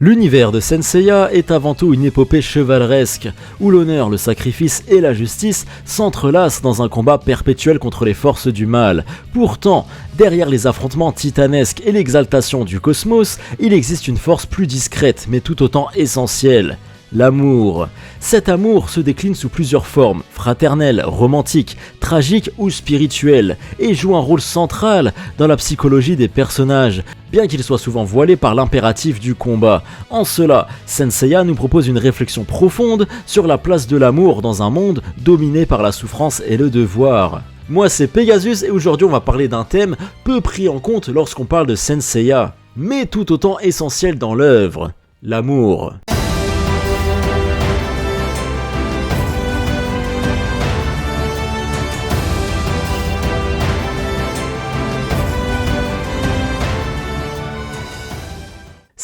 L'univers de Saint Seiya est avant tout une épopée chevaleresque, où l'honneur, le sacrifice et la justice s'entrelacent dans un combat perpétuel contre les forces du mal. Pourtant, derrière les affrontements titanesques et l'exaltation du cosmos, il existe une force plus discrète mais tout autant essentielle. L'amour. Cet amour se décline sous plusieurs formes, fraternelle, romantique, tragique ou spirituelle, et joue un rôle central dans la psychologie des personnages, bien qu'il soit souvent voilé par l'impératif du combat. En cela, Saint Seiya nous propose une réflexion profonde sur la place de l'amour dans un monde dominé par la souffrance et le devoir. Moi c'est Pegasus et aujourd'hui on va parler d'un thème peu pris en compte lorsqu'on parle de Saint Seiya, mais tout autant essentiel dans l'œuvre, l'amour.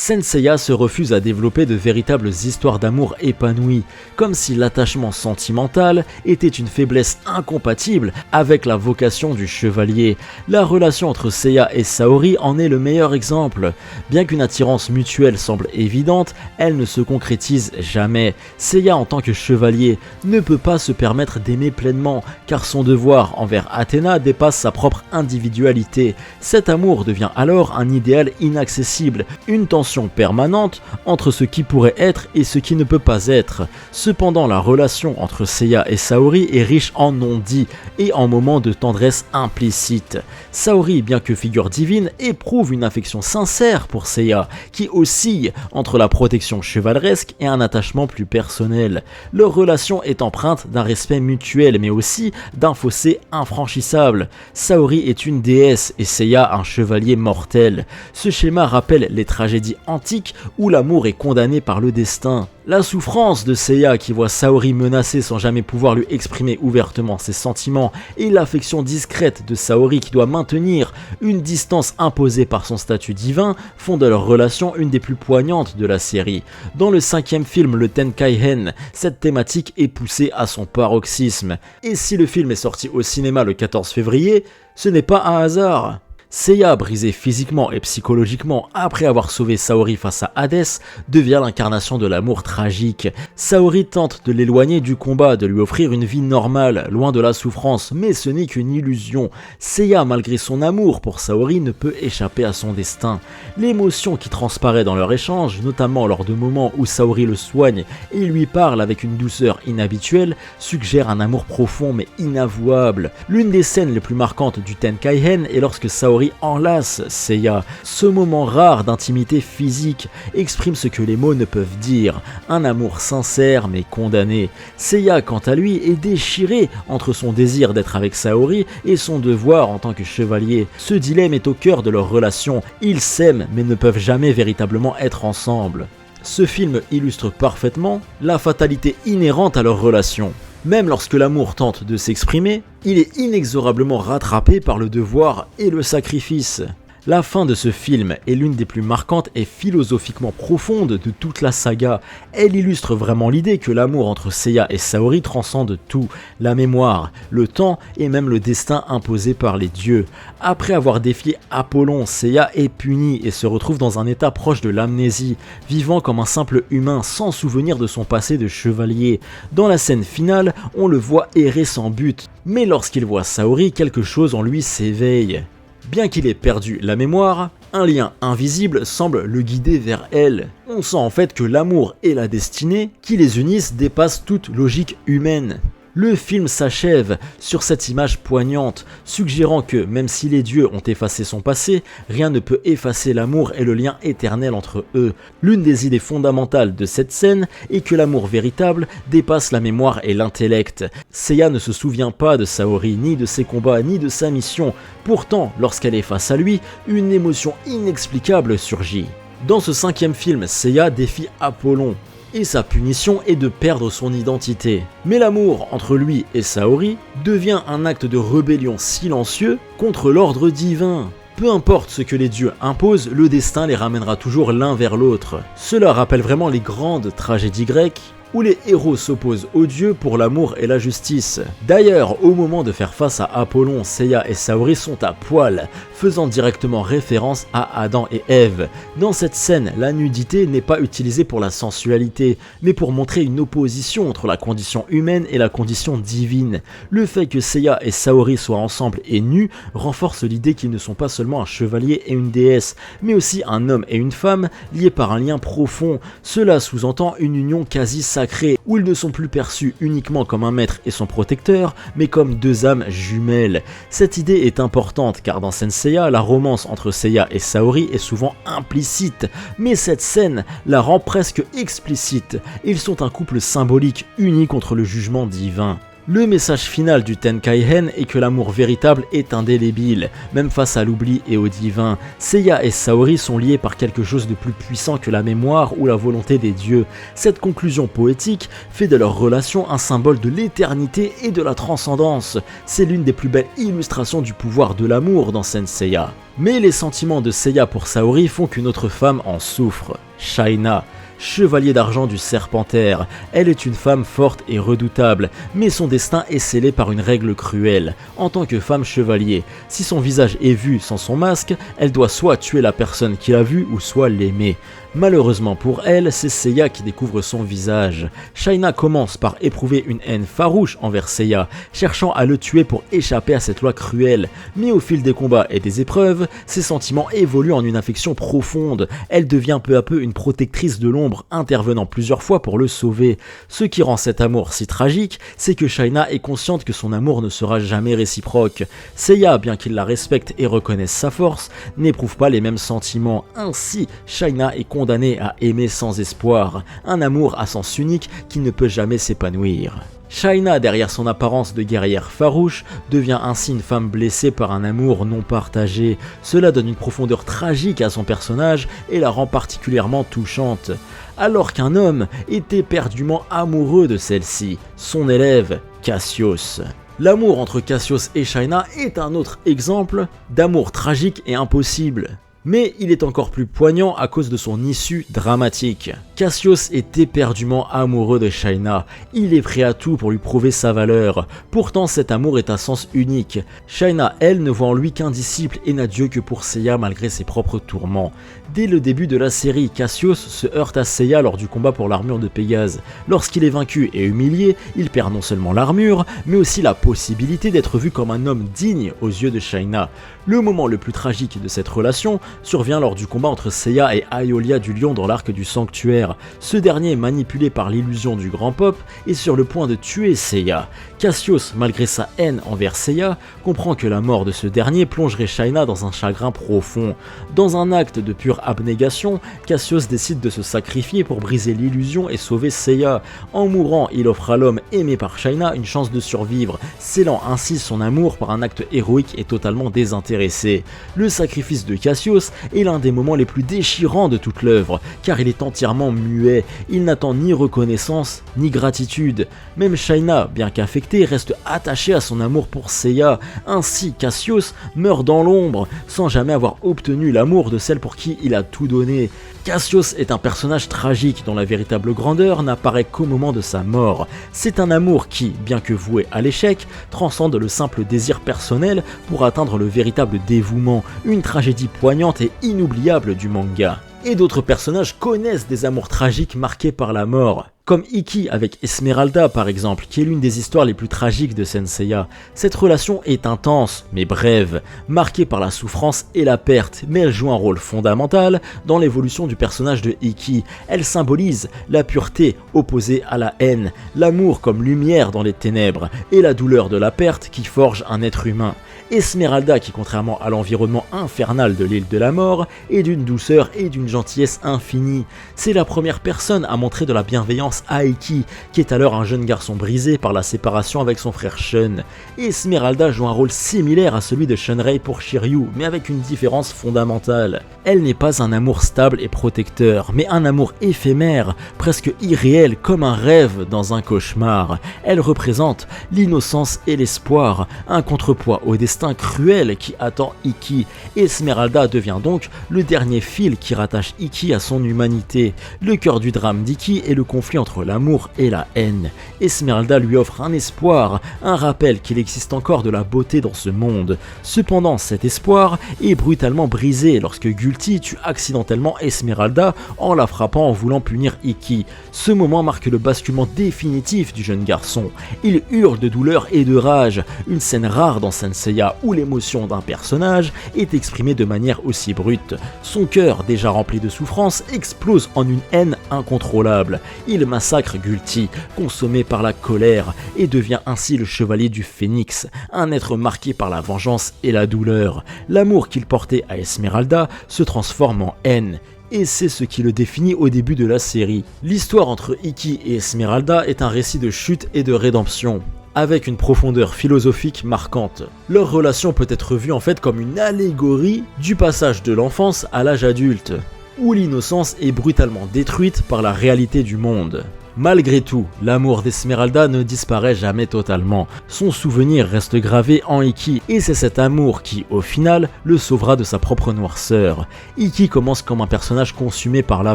Saint Seiya se refuse à développer de véritables histoires d'amour épanouies, comme si l'attachement sentimental était une faiblesse incompatible avec la vocation du chevalier. La relation entre Seiya et Saori en est le meilleur exemple. Bien qu'une attirance mutuelle semble évidente, elle ne se concrétise jamais. Seiya en tant que chevalier ne peut pas se permettre d'aimer pleinement, car son devoir envers Athéna dépasse sa propre individualité. Cet amour devient alors un idéal inaccessible, une tension permanente entre ce qui pourrait être et ce qui ne peut pas être. Cependant, la relation entre Seiya et Saori est riche en non-dits et en moments de tendresse implicite. Saori, bien que figure divine, éprouve une affection sincère pour Seiya, qui oscille entre la protection chevaleresque et un attachement plus personnel. Leur relation est empreinte d'un respect mutuel, mais aussi d'un fossé infranchissable. Saori est une déesse et Seiya un chevalier mortel. Ce schéma rappelle les tragédies antique où l'amour est condamné par le destin. La souffrance de Seiya qui voit Saori menacée sans jamais pouvoir lui exprimer ouvertement ses sentiments et l'affection discrète de Saori qui doit maintenir une distance imposée par son statut divin font de leur relation une des plus poignantes de la série. Dans le 5e film, le Tenkaihen, cette thématique est poussée à son paroxysme. Et si le film est sorti au cinéma le 14 février, ce n'est pas un hasard. Seiya, brisé physiquement et psychologiquement après avoir sauvé Saori face à Hadès, devient l'incarnation de l'amour tragique. Saori tente de l'éloigner du combat, de lui offrir une vie normale, loin de la souffrance, mais ce n'est qu'une illusion. Seiya, malgré son amour pour Saori, ne peut échapper à son destin. L'émotion qui transparaît dans leur échange, notamment lors de moments où Saori le soigne et lui parle avec une douceur inhabituelle, suggère un amour profond mais inavouable. L'une des scènes les plus marquantes du Tenkaihen est lorsque Saori enlace Seiya. Ce moment rare d'intimité physique exprime ce que les mots ne peuvent dire, un amour sincère mais condamné. Seiya, quant à lui, est déchiré entre son désir d'être avec Saori et son devoir en tant que chevalier. Ce dilemme est au cœur de leur relation, ils s'aiment mais ne peuvent jamais véritablement être ensemble. Ce film illustre parfaitement la fatalité inhérente à leur relation. Même lorsque l'amour tente de s'exprimer, il est inexorablement rattrapé par le devoir et le sacrifice. La fin de ce film est l'une des plus marquantes et philosophiquement profondes de toute la saga. Elle illustre vraiment l'idée que l'amour entre Seiya et Saori transcende tout, la mémoire, le temps et même le destin imposé par les dieux. Après avoir défié Apollon, Seiya est puni et se retrouve dans un état proche de l'amnésie, vivant comme un simple humain sans souvenir de son passé de chevalier. Dans la scène finale, on le voit errer sans but, mais lorsqu'il voit Saori, quelque chose en lui s'éveille. Bien qu'il ait perdu la mémoire, un lien invisible semble le guider vers elle. On sent en fait que l'amour et la destinée qui les unissent dépassent toute logique humaine. Le film s'achève sur cette image poignante, suggérant que même si les dieux ont effacé son passé, rien ne peut effacer l'amour et le lien éternel entre eux. L'une des idées fondamentales de cette scène est que l'amour véritable dépasse la mémoire et l'intellect. Seiya ne se souvient pas de Saori, ni de ses combats, ni de sa mission. Pourtant, lorsqu'elle est face à lui, une émotion inexplicable surgit. Dans ce 5e film, Seiya défie Apollon. Et sa punition est de perdre son identité. Mais l'amour entre lui et Saori devient un acte de rébellion silencieux contre l'ordre divin. Peu importe ce que les dieux imposent, le destin les ramènera toujours l'un vers l'autre. Cela rappelle vraiment les grandes tragédies grecques où les héros s'opposent aux dieux pour l'amour et la justice. D'ailleurs, au moment de faire face à Apollon, Seiya et Saori sont à poil, faisant directement référence à Adam et Ève. Dans cette scène, la nudité n'est pas utilisée pour la sensualité, mais pour montrer une opposition entre la condition humaine et la condition divine. Le fait que Seiya et Saori soient ensemble et nus renforce l'idée qu'ils ne sont pas seulement un chevalier et une déesse, mais aussi un homme et une femme liés par un lien profond. Cela sous-entend une union quasi sacrée, où ils ne sont plus perçus uniquement comme un maître et son protecteur, mais comme deux âmes jumelles. Cette idée est importante car dans Senseiya, la romance entre Seiya et Saori est souvent implicite, mais cette scène la rend presque explicite. Ils sont un couple symbolique uni contre le jugement divin. Le message final du Tenkaihen est que l'amour véritable est indélébile, même face à l'oubli et au divin. Seiya et Saori sont liés par quelque chose de plus puissant que la mémoire ou la volonté des dieux. Cette conclusion poétique fait de leur relation un symbole de l'éternité et de la transcendance. C'est l'une des plus belles illustrations du pouvoir de l'amour dans Senseiya. Mais les sentiments de Seiya pour Saori font qu'une autre femme en souffre, Shaina. Chevalier d'argent du Serpentaire, elle est une femme forte et redoutable, mais son destin est scellé par une règle cruelle. En tant que femme chevalier, si son visage est vu sans son masque, elle doit soit tuer la personne qui l'a vu ou soit l'aimer. Malheureusement pour elle, c'est Seiya qui découvre son visage. Shaina commence par éprouver une haine farouche envers Seiya, cherchant à le tuer pour échapper à cette loi cruelle. Mais au fil des combats et des épreuves, ses sentiments évoluent en une affection profonde. Elle devient peu à peu une protectrice de l'ombre, intervenant plusieurs fois pour le sauver. Ce qui rend cet amour si tragique, c'est que Shaina est consciente que son amour ne sera jamais réciproque. Seiya, bien qu'il la respecte et reconnaisse sa force, n'éprouve pas les mêmes sentiments. Ainsi, Shaina est condamnée à aimer sans espoir, un amour à sens unique qui ne peut jamais s'épanouir. Shaina, derrière son apparence de guerrière farouche, devient ainsi une femme blessée par un amour non partagé. Cela donne une profondeur tragique à son personnage et la rend particulièrement touchante. Alors qu'un homme est éperdument amoureux de celle-ci, son élève, Cassius. L'amour entre Cassius et Shaina est un autre exemple d'amour tragique et impossible. Mais il est encore plus poignant à cause de son issue dramatique. Cassius est éperdument amoureux de Shaina, il est prêt à tout pour lui prouver sa valeur. Pourtant cet amour est à sens unique. Shaina, elle, ne voit en lui qu'un disciple et n'a Dieu que pour Seiya malgré ses propres tourments. Dès le début de la série, Cassius se heurte à Seiya lors du combat pour l'armure de Pégase. Lorsqu'il est vaincu et humilié, il perd non seulement l'armure, mais aussi la possibilité d'être vu comme un homme digne aux yeux de Shaina. Le moment le plus tragique de cette relation survient lors du combat entre Seiya et Aeolia du Lion dans l'arc du Sanctuaire. Ce dernier, manipulé par l'illusion du grand pop, est sur le point de tuer Seiya. Cassius, malgré sa haine envers Seiya, comprend que la mort de ce dernier plongerait Shaina dans un chagrin profond. Dans un acte de pure abnégation, Cassius décide de se sacrifier pour briser l'illusion et sauver Seiya. En mourant, il offre à l'homme aimé par Shaina une chance de survivre, scellant ainsi son amour par un acte héroïque et totalement désintéressé. Le sacrifice de Cassius est l'un des moments les plus déchirants de toute l'œuvre, car il est entièrement muet, il n'attend ni reconnaissance ni gratitude. Même Shaina, bien qu'affectée, reste attachée à son amour pour Seiya. Ainsi, Cassius meurt dans l'ombre, sans jamais avoir obtenu l'amour de celle pour qui il a tout donné. Cassius est un personnage tragique dont la véritable grandeur n'apparaît qu'au moment de sa mort. C'est un amour qui, bien que voué à l'échec, transcende le simple désir personnel pour atteindre le véritable dévouement, une tragédie poignante et inoubliable du manga. Et d'autres personnages connaissent des amours tragiques marqués par la mort, comme Ikki avec Esmeralda par exemple, qui est l'une des histoires les plus tragiques de Senseiya. Cette relation est intense, mais brève, marquée par la souffrance et la perte, mais elle joue un rôle fondamental dans l'évolution du personnage de Ikki. Elle symbolise la pureté opposée à la haine, l'amour comme lumière dans les ténèbres, et la douleur de la perte qui forge un être humain. Esmeralda, qui contrairement à l'environnement infernal de l'île de la mort, est d'une douceur et d'une gentillesse infinie. C'est la première personne à montrer de la bienveillance à Ikki, qui est alors un jeune garçon brisé par la séparation avec son frère Shun. Esmeralda joue un rôle similaire à celui de Shunrei pour Shiryu, mais avec une différence fondamentale. Elle n'est pas un amour stable et protecteur, mais un amour éphémère, presque irréel comme un rêve dans un cauchemar. Elle représente l'innocence et l'espoir, un contrepoids au destin cruel qui attend Ikki. Esmeralda devient donc le dernier fil qui rattache Ikki à son humanité. Le cœur du drame d'Ikki est le conflit entre l'amour et la haine. Esmeralda lui offre un espoir, un rappel qu'il existe encore de la beauté dans ce monde. Cependant, cet espoir est brutalement brisé lorsque Gulti tue accidentellement Esmeralda en la frappant en voulant punir Ikki. Ce moment marque le basculement définitif du jeune garçon. Il hurle de douleur et de rage, une scène rare dans Saint Seiya où l'émotion d'un personnage est exprimée de manière aussi brute. Son cœur, déjà rempli de souffrance, explose en une haine incontrôlable. Il massacre Gulti, consommé par la colère, et devient ainsi le chevalier du Phénix, un être marqué par la vengeance et la douleur. L'amour qu'il portait à Esmeralda se transforme en haine. Et c'est ce qui le définit au début de la série. L'histoire entre Ikki et Esmeralda est un récit de chute et de rédemption, avec une profondeur philosophique marquante. Leur relation peut être vue en fait comme une allégorie du passage de l'enfance à l'âge adulte, où l'innocence est brutalement détruite par la réalité du monde. Malgré tout, l'amour d'Esmeralda ne disparaît jamais totalement. Son souvenir reste gravé en Ikki et c'est cet amour qui, au final, le sauvera de sa propre noirceur. Ikki commence comme un personnage consumé par la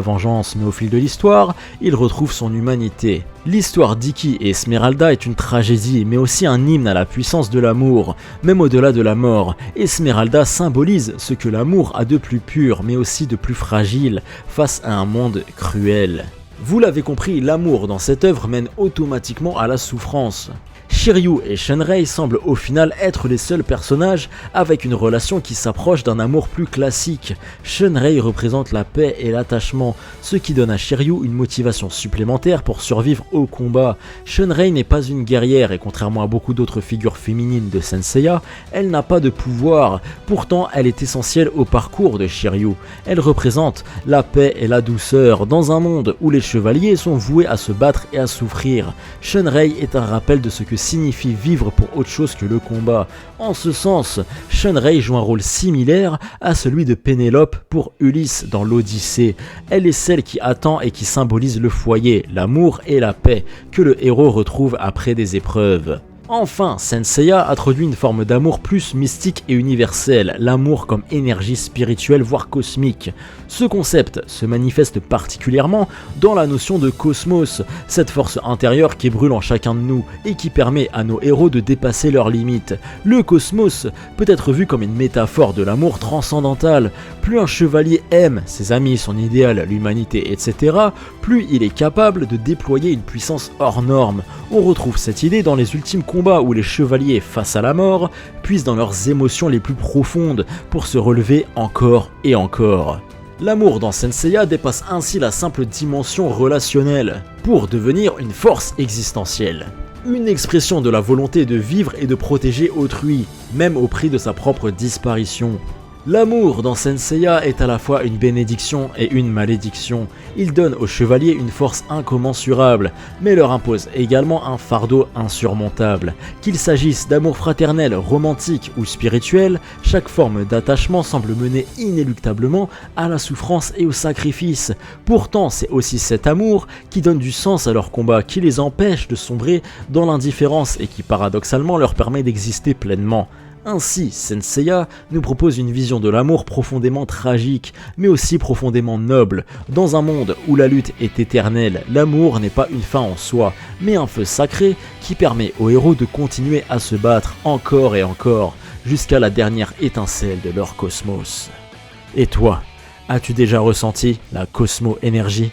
vengeance, mais au fil de l'histoire, il retrouve son humanité. L'histoire d'Ikki et Esmeralda est une tragédie, mais aussi un hymne à la puissance de l'amour. Même au-delà de la mort, Esmeralda symbolise ce que l'amour a de plus pur, mais aussi de plus fragile, face à un monde cruel. Vous l'avez compris, l'amour dans cette œuvre mène automatiquement à la souffrance. Shiryu et Shunrei semblent au final être les seuls personnages avec une relation qui s'approche d'un amour plus classique. Shunrei représente la paix et l'attachement, ce qui donne à Shiryu une motivation supplémentaire pour survivre au combat. Shunrei n'est pas une guerrière et contrairement à beaucoup d'autres figures féminines de Saint Seiya, elle n'a pas de pouvoir, pourtant elle est essentielle au parcours de Shiryu. Elle représente la paix et la douceur dans un monde où les chevaliers sont voués à se battre et à souffrir. Shunrei est un rappel de ce que signifie vivre pour autre chose que le combat. En ce sens, Shunrei joue un rôle similaire à celui de Pénélope pour Ulysse dans l'Odyssée. Elle est celle qui attend et qui symbolise le foyer, l'amour et la paix que le héros retrouve après des épreuves. Enfin, Saint Seiya introduit une forme d'amour plus mystique et universel, l'amour comme énergie spirituelle voire cosmique. Ce concept se manifeste particulièrement dans la notion de cosmos, cette force intérieure qui brûle en chacun de nous et qui permet à nos héros de dépasser leurs limites. Le cosmos peut être vu comme une métaphore de l'amour transcendantal. Plus un chevalier aime ses amis, son idéal, l'humanité, etc., plus il est capable de déployer une puissance hors norme. On retrouve cette idée dans les ultimes combats où les chevaliers face à la mort puisent dans leurs émotions les plus profondes pour se relever encore et encore. L'amour dans Saint Seiya dépasse ainsi la simple dimension relationnelle pour devenir une force existentielle. Une expression de la volonté de vivre et de protéger autrui, même au prix de sa propre disparition. L'amour dans Saint Seiya est à la fois une bénédiction et une malédiction. Il donne aux chevaliers une force incommensurable, mais leur impose également un fardeau insurmontable. Qu'il s'agisse d'amour fraternel, romantique ou spirituel, chaque forme d'attachement semble mener inéluctablement à la souffrance et au sacrifice. Pourtant, c'est aussi cet amour qui donne du sens à leur combat, qui les empêche de sombrer dans l'indifférence et qui paradoxalement leur permet d'exister pleinement. Ainsi, Saint Seiya nous propose une vision de l'amour profondément tragique, mais aussi profondément noble. Dans un monde où la lutte est éternelle, l'amour n'est pas une fin en soi, mais un feu sacré qui permet aux héros de continuer à se battre encore et encore, jusqu'à la dernière étincelle de leur cosmos. Et toi, as-tu déjà ressenti la cosmo-énergie ?